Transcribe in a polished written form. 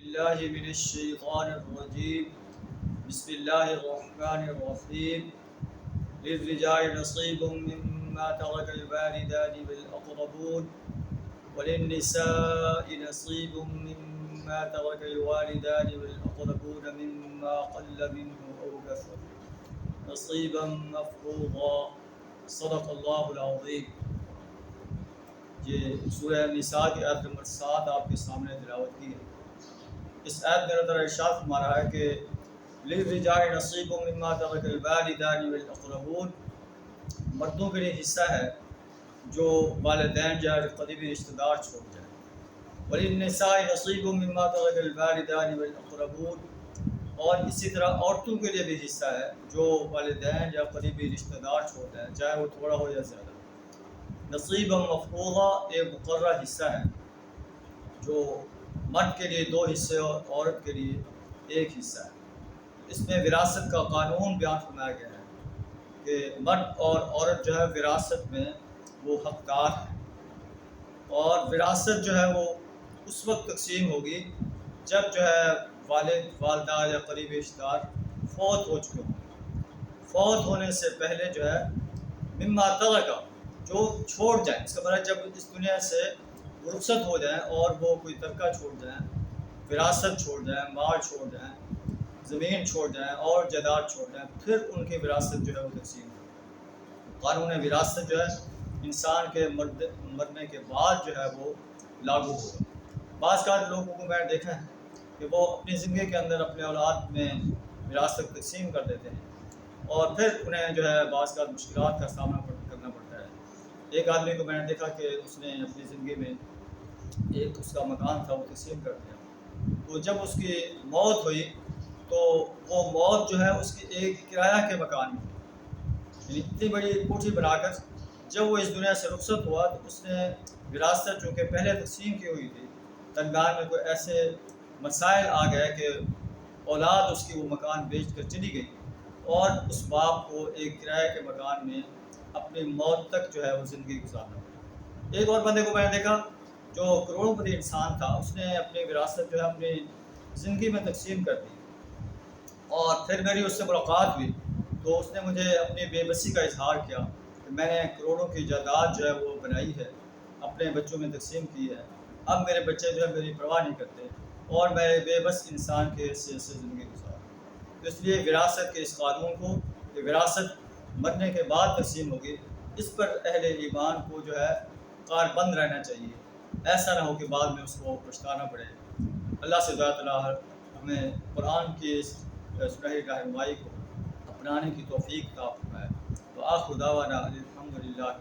باللہ من الشیطان الرجیم بسم اللہ الرحمن الرحیم للرجال نصیب مما ترک الوالدان والاقربون وللنساء نصیب مما ترک الوالدان والاقربون مما قل منه او كثر نصیبا مفروضا صدق اللہ العظیم۔ یہ سورہ نساء کی آیت نمبر 7 آپ کے سامنے تلاوت کی ہے۔ اس آیت میں اللہ ارشاد فرما رہا ہے کہ للرجال نصیب مما ترک الوالدان والاقربون، مردوں کے لیے حصہ ہے جو والدین یا قریبی رشتہ دار چھوڑ جائیں۔ وللنساء نصیب مما ترک الوالدان والاقربون، اور اسی طرح عورتوں کے لیے بھی حصہ ہے جو والدین یا قریبی رشتہ دار چھوڑ جائیں، چاہے وہ تھوڑا ہو یا زیادہ۔ نصیبا مفروضا، ایک مقررہ حصہ ہے جو مرد کے لیے 2 حصے اور عورت کے لیے 1 حصہ ہے۔ اس میں وراثت کا قانون بیان فرمایا گیا ہے کہ مرد اور عورت جو ہے وراثت میں وہ حقدار ہیں، اور وراثت جو ہے وہ اس وقت تقسیم ہوگی جب جو ہے والد والدہ یا قریبی رشتہ دار فوت ہو چکے ہوں۔ فوت ہونے سے پہلے جو ہے مما ترک، جو چھوڑ جائیں، اس کا مطلب جب اس دنیا سے رخصت ہو جائیں اور وہ کوئی ترکہ چھوڑ جائیں، وراثت چھوڑ جائیں، مال چھوڑ جائیں، زمین چھوڑ جائیں اور جائیداد چھوڑ جائیں، پھر ان کی وراثت جو ہے وہ تقسیم ہے۔ قانون وراثت جو ہے انسان کے مرنے کے بعد جو ہے وہ لاگو ہوگا۔ بعض کا لوگوں کو میں نے دیکھا ہے کہ وہ اپنی زندگی کے اندر اپنے اولاد میں وراثت تقسیم کر دیتے ہیں اور پھر انہیں جو ہے بعض کا مشکلات کا سامنا کرنا پڑتا ہے۔ ایک آدمی کو میں نے دیکھا کہ اس نے اپنی زندگی میں ایک اس کا مکان تھا وہ تقسیم کر دیا، تو جب اس کی موت ہوئی تو وہ موت جو ہے اس کی ایک کرایہ کے مکان میں، یعنی اتنی بڑی کوٹھی بنا کر جب وہ اس دنیا سے رخصت ہوا تو اس نے وراثت جو کہ پہلے تقسیم کی ہوئی تھی، درمیان میں کوئی ایسے مسائل آ گئے کہ اولاد اس کی وہ مکان بیچ کر چلی گئی اور اس باپ کو ایک کرایہ کے مکان میں اپنی موت تک جو ہے وہ زندگی گزارنا پڑا۔ ایک اور بندے کو میں نے دیکھا جو کروڑوں پتی انسان تھا، اس نے اپنی وراثت جو ہے اپنی زندگی میں تقسیم کر دی، اور پھر میری اس سے ملاقات ہوئی تو اس نے مجھے اپنی بے بسی کا اظہار کیا کہ میں نے کروڑوں کی جائیداد جو ہے وہ بنائی ہے، اپنے بچوں میں تقسیم کی ہے، اب میرے بچے جو ہے میری پرواہ نہیں کرتے اور میں بے بس انسان کے حیثیت سے زندگی گزاروں۔ تو اس لیے وراثت کے اس قانون کو کہ وراثت مرنے کے بعد تقسیم ہوگی، اس پر اہل ایمان کو جو ہے کاربند رہنا چاہیے، ایسا نہ ہو کہ بعد میں اس کو پچھتانا پڑے۔ اللہ سے دعا تعالیٰ ہمیں قرآن کی اس سنہری رہنمائی کو اپنانے کی توفیق عطا فرمائے۔ وآخر دعوانا الحمد للہ۔